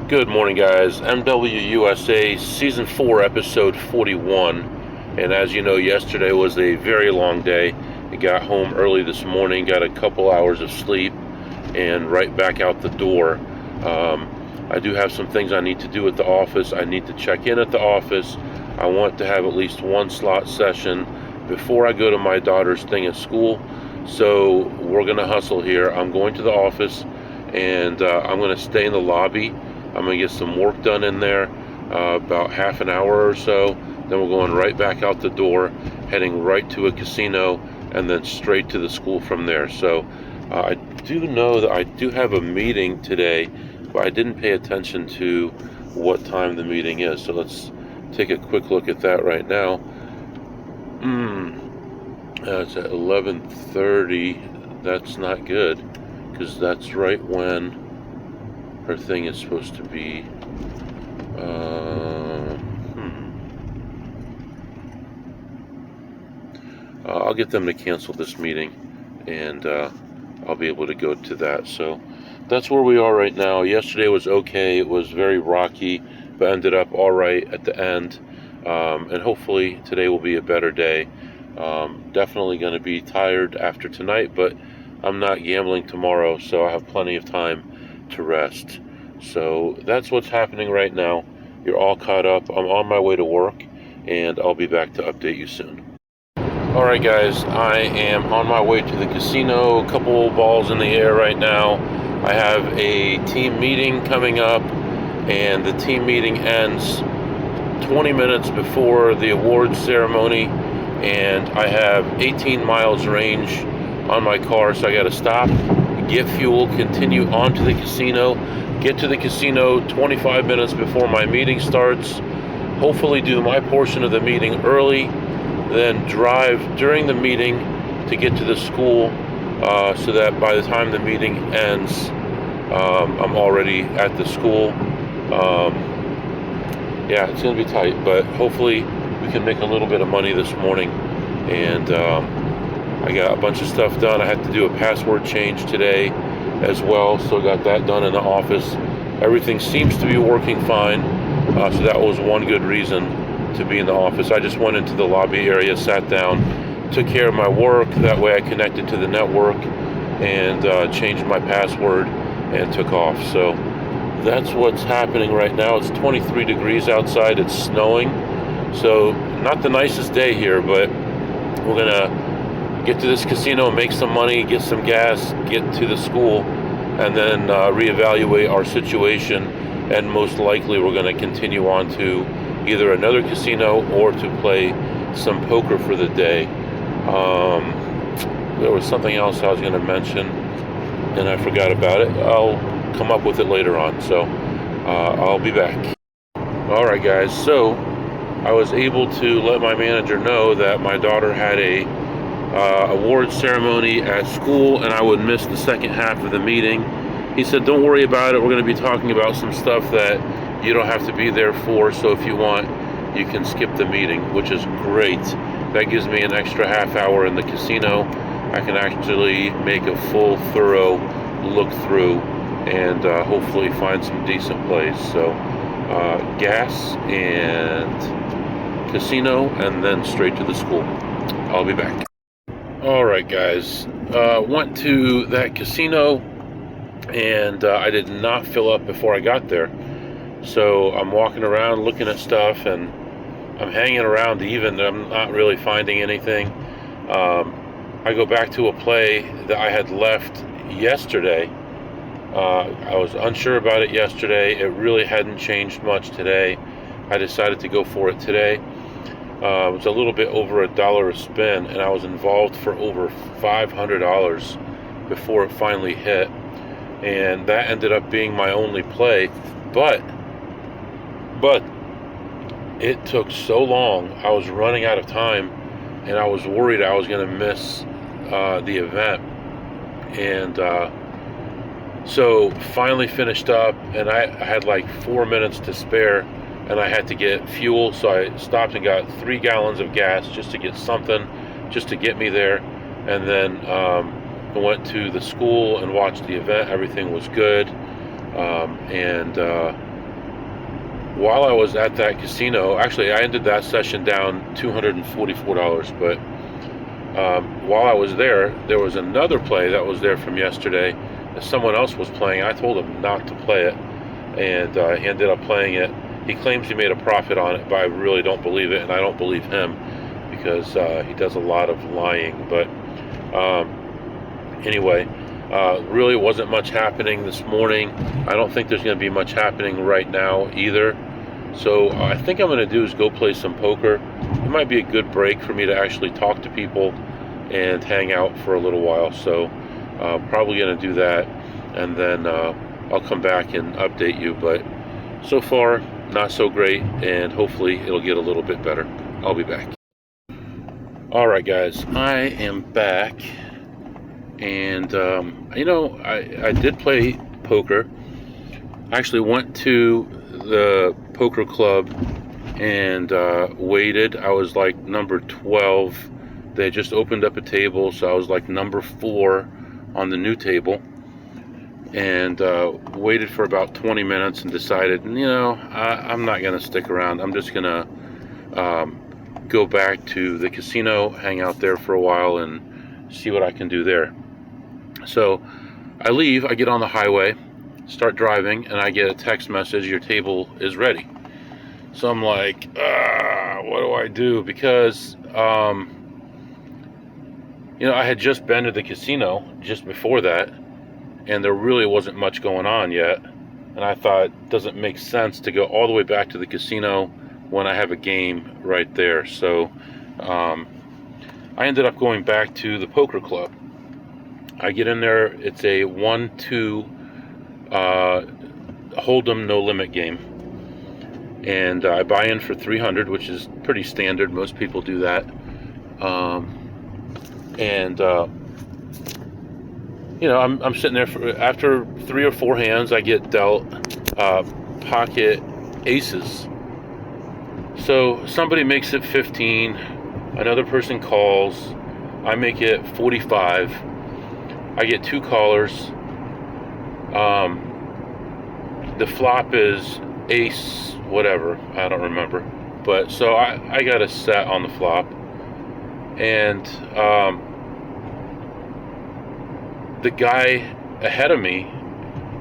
Good morning, guys. MWUSA Season 4, Episode 41. And as you know, yesterday was a very long day. I got home early this morning, got a couple hours of sleep, and right back out the door. I do have some things I need to do at the office. I need to check in at the office. I want to have at least one slot session before I go to my daughter's thing at school. So we're going to hustle here. I'm going to the office, and I'm going to stay in the lobby. I'm going to get some work done in there, about half an hour or so. Then we're going right back out the door, heading right to a casino, and then straight to the school from there. So I do know that I do have a meeting today, but I didn't pay attention to what time the meeting is. So let's take a quick look at that right now. It's at 11:30. That's not good, because that's right when her thing is supposed to be. I'll get them to cancel this meeting, and I'll be able to go to that. So that's where we are right now. Yesterday was okay. It was very rocky, but ended up all right at the end. And hopefully today will be a better day. Definitely going to be tired after tonight, but I'm not gambling tomorrow, so I have plenty of time to rest. So that's what's happening right now. You're all caught up. I'm on my way to work, and I'll be back to update you soon. Alright guys, I am on my way to the casino. A couple balls in the air right now. I have a team meeting coming up, and the team meeting ends 20 minutes before the awards ceremony, and I have 18 miles range on my car, so I got to stop, get fuel, continue on to the casino, get to the casino 25 minutes before my meeting starts, hopefully do my portion of the meeting early, then drive during the meeting to get to the school, so that by the time the meeting ends, I'm already at the school. Yeah, it's going to be tight, but hopefully we can make a little bit of money this morning. And I got a bunch of stuff done. I had to do a password change today as well, so I got that done in the office. Everything seems to be working fine, so that was one good reason to be in the office. I just went into the lobby area, sat down, took care of my work. That way I connected to the network and changed my password and took off. So that's what's happening right now. It's 23 degrees outside. It's snowing, so not the nicest day here, but we're gonna get to this casino, make some money, get some gas, get to the school, and then reevaluate our situation. And most likely we're going to continue on to either another casino or to play some poker for the day. There was something else I was going to mention, and I forgot about it. I'll come up with it later on, so I'll be back. Alright guys, so I was able to let my manager know that my daughter had a award ceremony at school, and I would miss the second half of the meeting. He said, don't worry about it. We're going to be talking about some stuff that you don't have to be there for, so if you want, you can skip the meeting, which is great. That gives me an extra half hour in the casino. I can actually make a full, thorough look through and hopefully find some decent plays. So gas and casino, and then straight to the school. I'll be back. Alright guys, went to that casino, and I did not fill up before I got there. So I'm walking around looking at stuff, and I'm hanging around even. I'm not really finding anything. I go back to a play that I had left yesterday. I was unsure about it yesterday. It really hadn't changed much today. I decided to go for it today. It was a little bit over $1 a spin, and I was involved for over $500 before it finally hit, and that ended up being my only play. But it took so long. I was running out of time, and I was worried I was going to miss the event. And so finally finished up, and I had like 4 minutes to spare, and I had to get fuel, so I stopped and got 3 gallons of gas just to get something, just to get me there. And then I went to the school and watched the event. Everything was good, and while I was at that casino, actually I ended that session down $244, but while I was there was another play that was there from yesterday that someone else was playing. I told him not to play it, and he ended up playing it. He claims he made a profit on it, but I really don't believe it, and I don't believe him because he does a lot of lying. But anyway, really wasn't much happening this morning. I don't think there's going to be much happening right now either. So I think I'm going to do is go play some poker. It might be a good break for me to actually talk to people and hang out for a little while. So probably going to do that, and then I'll come back and update you. But so far, not so great, and hopefully it'll get a little bit better. I'll be back. All right, guys, I am back, and I did play poker. I actually went to the poker club and waited. I was like number 12. They just opened up a table, so I was like number 4 on the new table, and waited for about 20 minutes and decided, I'm not going to stick around. I'm just going to go back to the casino, hang out there for a while, and see what I can do there. So I leave, I get on the highway, start driving, and I get a text message, your table is ready. So I'm like, what do I do? Because, I had just been to the casino just before that, and there really wasn't much going on yet. And I thought, it doesn't make sense to go all the way back to the casino when I have a game right there. So I ended up going back to the poker club. I get in there, it's a 1-2 holdem no limit game, and I buy in for 300, which is pretty standard. Most people do that. I'm sitting there after 3 or 4 hands, I get dealt pocket aces. So somebody makes it 15, another person calls, I make it 45, I get 2 callers. The flop is ace whatever, I don't remember, but so I got a set on the flop, and the guy ahead of me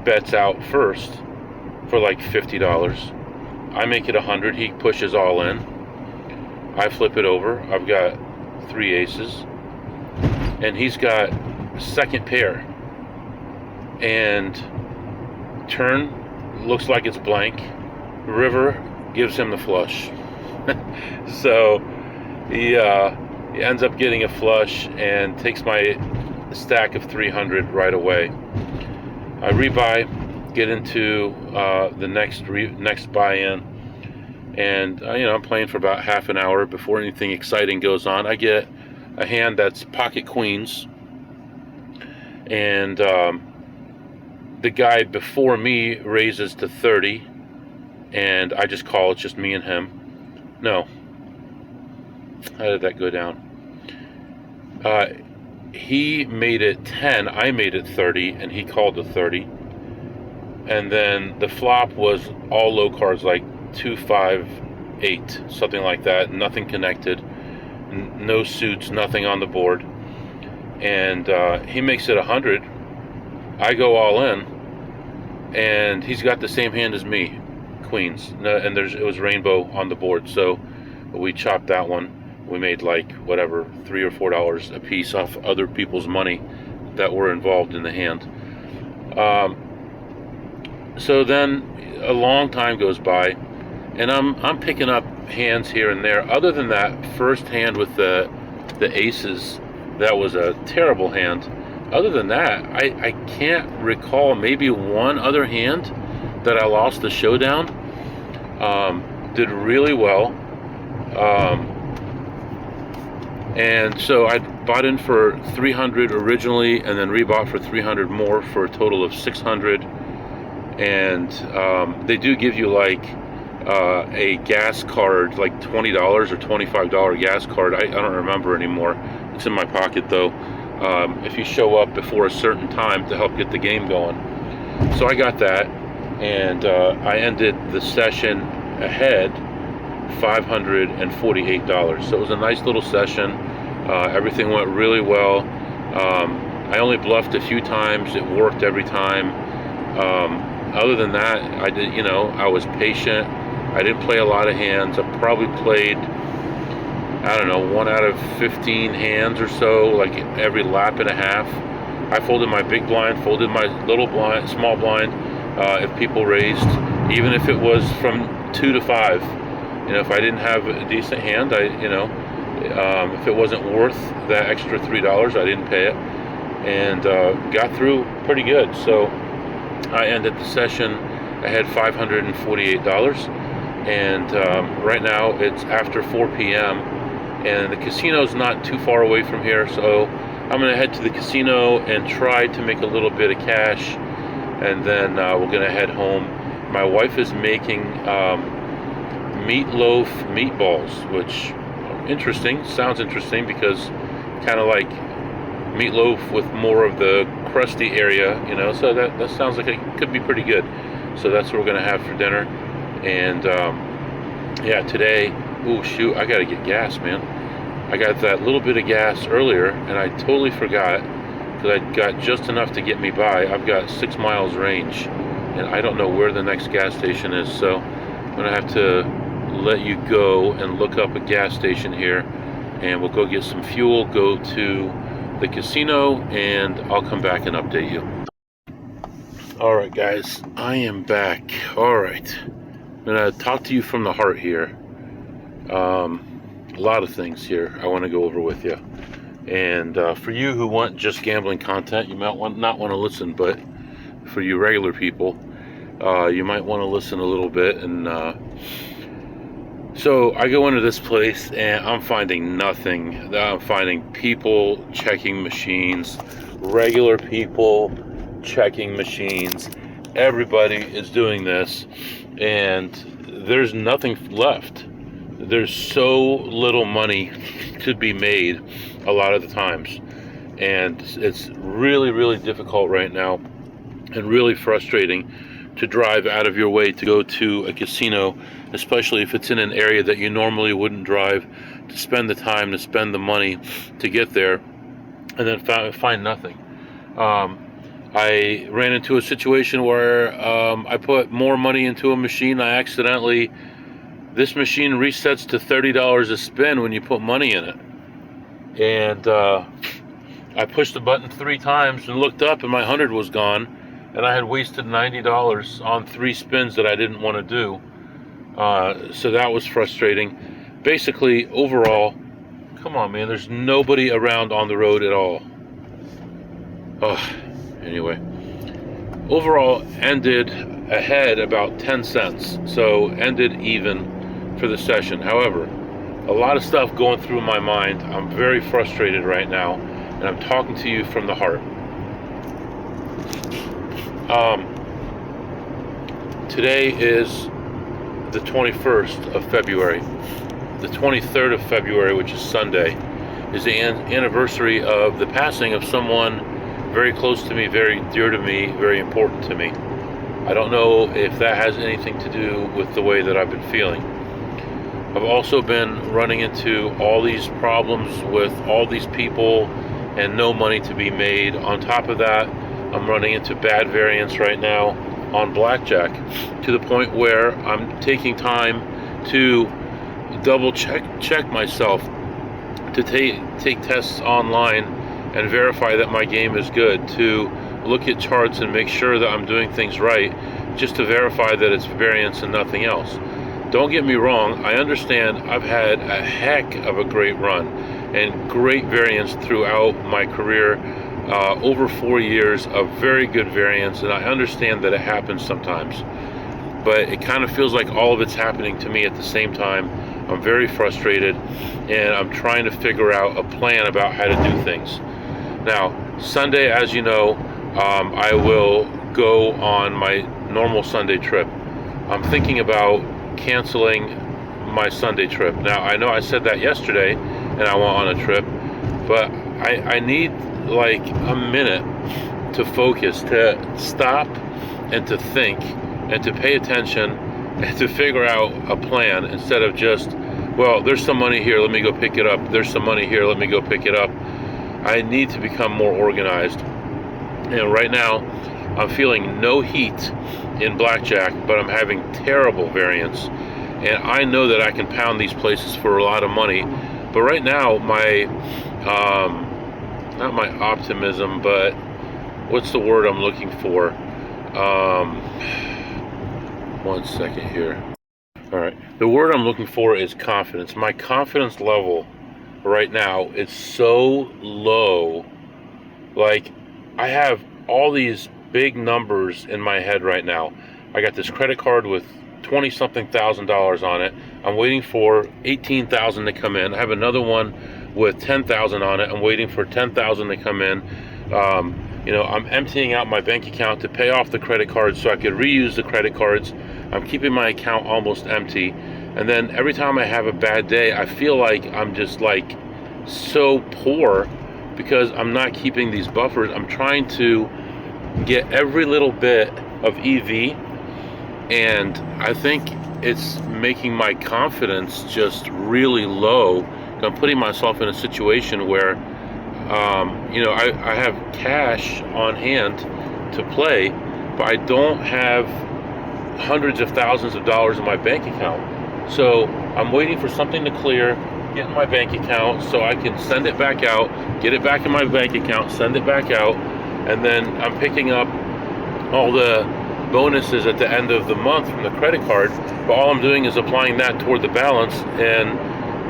bets out first for like $50. I make it 100. He pushes all in. I flip it over. I've got 3 aces, and he's got second pair, and turn looks like it's blank. River gives him the flush. So he ends up getting a flush and takes my stack of 300 right away. I rebuy, get into the next buy-in, and I'm playing for about half an hour before anything exciting goes on. I get a hand that's pocket queens, and the guy before me raises to 30, and I just call. It's just me and him. No. How did that go down? He made it 10, I made it 30, and he called the 30. And then the flop was all low cards, like 2, 5, 8, something like that. Nothing connected, no suits, nothing on the board. And he makes it 100. I go all in, and he's got the same hand as me, queens, and it was rainbow on the board. So we chopped that one. We made like whatever, $3 or $4 a piece off other people's money that were involved in the hand. So then a long time goes by, and I'm picking up hands here and there. Other than that first hand with the aces, that was a terrible hand. Other than that, I can't recall maybe one other hand that I lost the showdown. Did really well. And so I bought in for 300 originally, and then rebought for 300 more for a total of 600. And they do give you like a gas card, like $20 or $25 gas card. I don't remember anymore. It's in my pocket though. If you show up before a certain time to help get the game going. So I got that, and I ended the session ahead $548. So it was a nice little session. Everything went really well. I only bluffed a few times. It worked every time. Other than that, I did, I was patient. I didn't play a lot of hands. I probably played, I don't know, 1 out of 15 hands or so, like every lap and a half. I folded my big blind, folded my little blind, small blind, if people raised, even if it was from 2 to 5. If I didn't have a decent hand, if it wasn't worth that extra $3, I didn't pay it, and got through pretty good. So I ended the session. I had $548, and right now it's after 4 p.m. and the casino's not too far away from here, so I'm going to head to the casino and try to make a little bit of cash, and then we're going to head home. My wife is making meatloaf meatballs, which sounds interesting, because kind of like meatloaf with more of the crusty area, so that sounds like it could be pretty good. So that's what we're going to have for dinner. And yeah, today, oh shoot, I got to get gas, man. I got that little bit of gas earlier, and I totally forgot, because I got just enough to get me by. I've got 6 miles range, and I don't know where the next gas station is, so I'm going to have to let you go and look up a gas station here, and we'll go get some fuel, go to the casino, and I'll come back and update you. Alright guys, I am back. Alright, I'm going to talk to you from the heart here. A lot of things here I want to go over with you, and for you who want just gambling content, you might not want to listen, but for you regular people, you might want to listen a little bit. And so I go into this place and I'm finding nothing. I'm finding people checking machines, regular people checking machines. Everybody is doing this, and there's nothing left. There's so little money to be made a lot of the times, and it's really, really difficult right now, and really frustrating to drive out of your way to go to a casino, especially if it's in an area that you normally wouldn't drive, to spend the time, to spend the money to get there, and then find nothing. I ran into a situation where I put more money into a machine. This machine resets to $30 a spin when you put money in it. And I pushed the button 3 times and looked up, and my 100 was gone, and I had wasted $90 on 3 spins that I didn't want to do. So that was frustrating. Basically, overall, come on, man, there's nobody around on the road at all. Anyway, overall ended ahead about 10 cents, so ended even for the session. However, a lot of stuff going through my mind. I'm very frustrated right now, and I'm talking to you from the heart. Today is the 21st of February. The 23rd of February, which is Sunday, is the anniversary of the passing of someone very close to me, very dear to me, very important to me. I don't know if that has anything to do with the way that I've been feeling. I've also been running into all these problems with all these people and no money to be made. On top of that, I'm running into bad variance right now on blackjack, to the point where I'm taking time to double check myself, to take tests online and verify that my game is good, to look at charts and make sure that I'm doing things right, just to verify that it's variance and nothing else. Don't get me wrong, I understand I've had a heck of a great run and great variance throughout my career, over 4 years of very good variance, and I understand that it happens sometimes, but it kind of feels like all of it's happening to me at the same time. I'm very frustrated, and I'm trying to figure out a plan about how to do things. Now, Sunday, as you know, I will go on my normal Sunday trip. I'm thinking about canceling my Sunday trip. Now, I know I said that yesterday, and I went on a trip, but I need like a minute to focus, to stop and to think and to pay attention to figure out a plan instead of just, well, there's some money here, let me go pick it up. There's some money here, let me go pick it up. I need to become more organized. And right now, I'm feeling no heat in blackjack, but I'm having terrible variance. And I know that I can pound these places for a lot of money. But right now, my, not my optimism, but what's the word I'm looking for? One second here. All right. The word I'm looking for is confidence. My confidence level right now is so low. Like, I have all these big numbers in my head right now. I got this credit card with $20-something thousand on it. I'm waiting for $18,000 to come in. I have another one with $10,000 on it. I'm waiting for $10,000 to come in. You know, I'm emptying out my bank account to pay off the credit cards so I could reuse the credit cards. I'm keeping my account almost empty. And then every time I have a bad day, I feel like I'm just like so poor because I'm not keeping these buffers. I'm trying to get every little bit of EV, and I think it's making my confidence just really low. I'm putting myself in a situation where you know, I have cash on hand to play, but I don't have hundreds of thousands of dollars in my bank account. So I'm waiting for something to clear, get in my bank account so I can send it back out, get it back in my bank account, send it back out, and then I'm picking up all the bonuses at the end of the month from the credit card, but all I'm doing is applying that toward the balance, and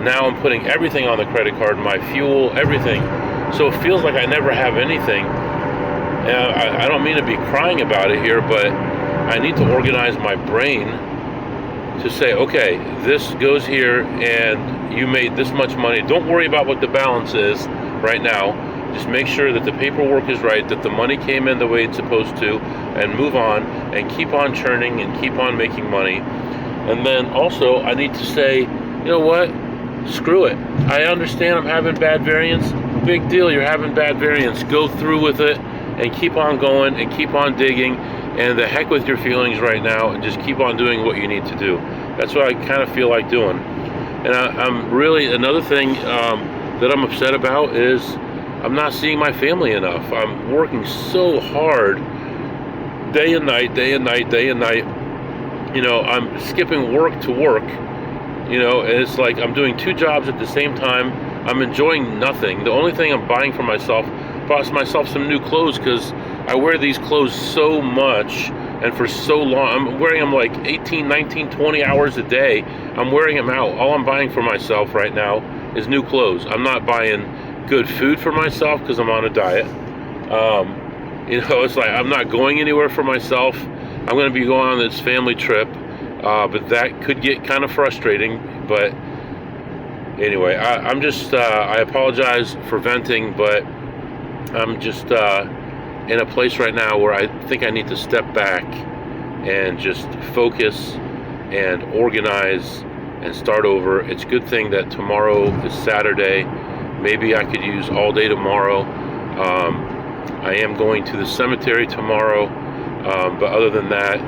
now I'm putting everything on the credit card, my fuel, everything. So it feels like I never have anything. And I don't mean to be crying about it here, but I need to organize my brain to say, okay, this goes here and you made this much money. Don't worry about what the balance is right now. Just make sure that the paperwork is right, that the money came in the way it's supposed to, and move on and keep on churning and keep on making money. And then also I need to say, you know what? Screw it. I understand I'm having bad variance. Big deal, you're having bad variance. Go through with it and keep on going and keep on digging, and the heck with your feelings right now, and just keep on doing what you need to do. That's what I kind of feel like doing. And I'm really, another thing that I'm upset about is I'm not seeing my family enough. I'm working so hard day and night, day and night, day and night. You know, I'm skipping work to work. You know, and it's like I'm doing two jobs at the same time. I'm enjoying nothing. The only thing I'm buying for myself, bought myself some new clothes because I wear these clothes so much and for so long. I'm wearing them like 18, 19, 20 hours a day. I'm wearing them out. All I'm buying for myself right now is new clothes. I'm not buying good food for myself because I'm on a diet. You know, it's like I'm not going anywhere for myself. I'm going to be going on this family trip. But that could get kind of frustrating. But anyway, I'm just, I apologize for venting, but I'm just in a place right now where I think I need to step back and just focus and organize and start over. It's a good thing that tomorrow is Saturday. Maybe I could use all day tomorrow. I am going to the cemetery tomorrow, but other than that,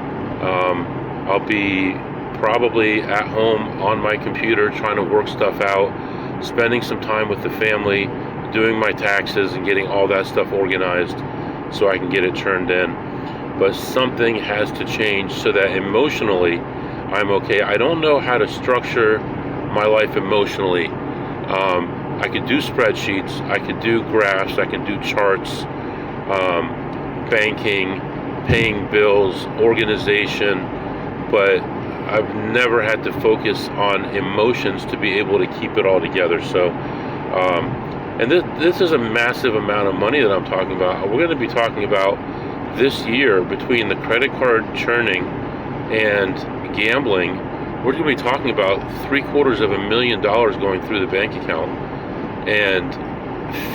I'll be probably at home on my computer trying to work stuff out, spending some time with the family, doing my taxes and getting all that stuff organized so I can get it turned in. But something has to change so that emotionally I'm okay. I don't know how to structure my life emotionally. I could do spreadsheets, I could do graphs, I can do charts, banking, paying bills, organization, but I've never had to focus on emotions to be able to keep it all together. So, and this is a massive amount of money that I'm talking about. We're going to be talking about this year, between the credit card churning and gambling, we're going to be talking about $750,000 going through the bank account, and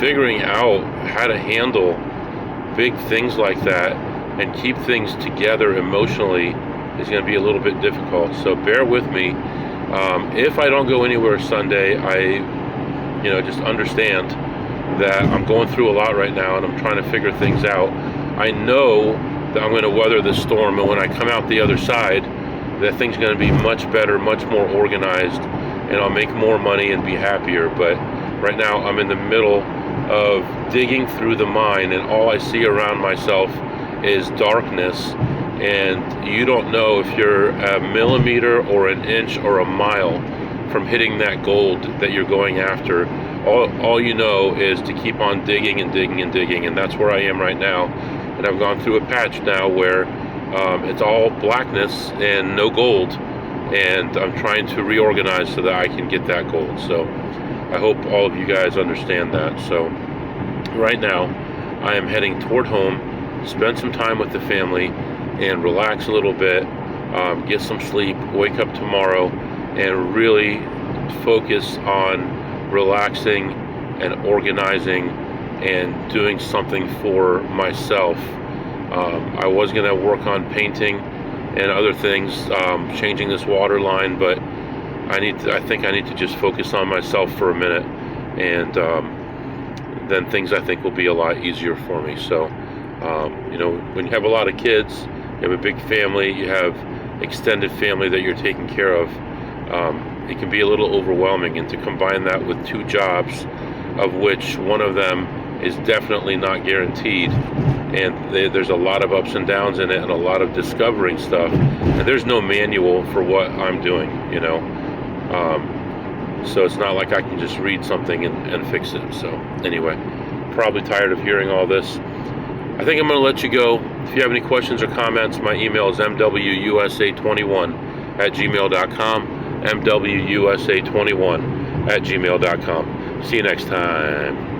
figuring out how to handle big things like that and keep things together emotionally is going to be a little bit difficult. So bear with me. If I don't go anywhere Sunday, I just understand that I'm going through a lot right now and I'm trying to figure things out. I know that I'm going to weather this storm, and when I come out the other side, that thing's going to be much better, much more organized, and I'll make more money and be happier. But right now I'm in the middle of digging through the mine, and all I see around myself is darkness, and you don't know if you're a millimeter or an inch or a mile from hitting that gold that you're going after. All you know is to keep on digging and digging and digging, and that's where I am right now. And I've gone through a patch now where it's all blackness and no gold, and I'm trying to reorganize so that I can get that gold. So I hope all of you guys understand that. So right now I am heading toward home, spend some time with the family and relax a little bit, get some sleep, wake up tomorrow and really focus on relaxing and organizing and doing something for myself. I was going to work on painting and other things, changing this water line, but I think I need to just focus on myself for a minute, and then things I think will be a lot easier for me. So you know, when you have a lot of kids, you have a big family, you have extended family that you're taking care of, it can be a little overwhelming, and to combine that with 2 jobs, of which one of them is definitely not guaranteed, and there's a lot of ups and downs in it and a lot of discovering stuff, and there's no manual for what I'm doing, you know. So it's not like I can just read something and fix it. So anyway, probably tired of hearing all this. I think I'm going to let you go. If you have any questions or comments, my email is mwusa21@gmail.com, mwusa21@gmail.com. See you next time.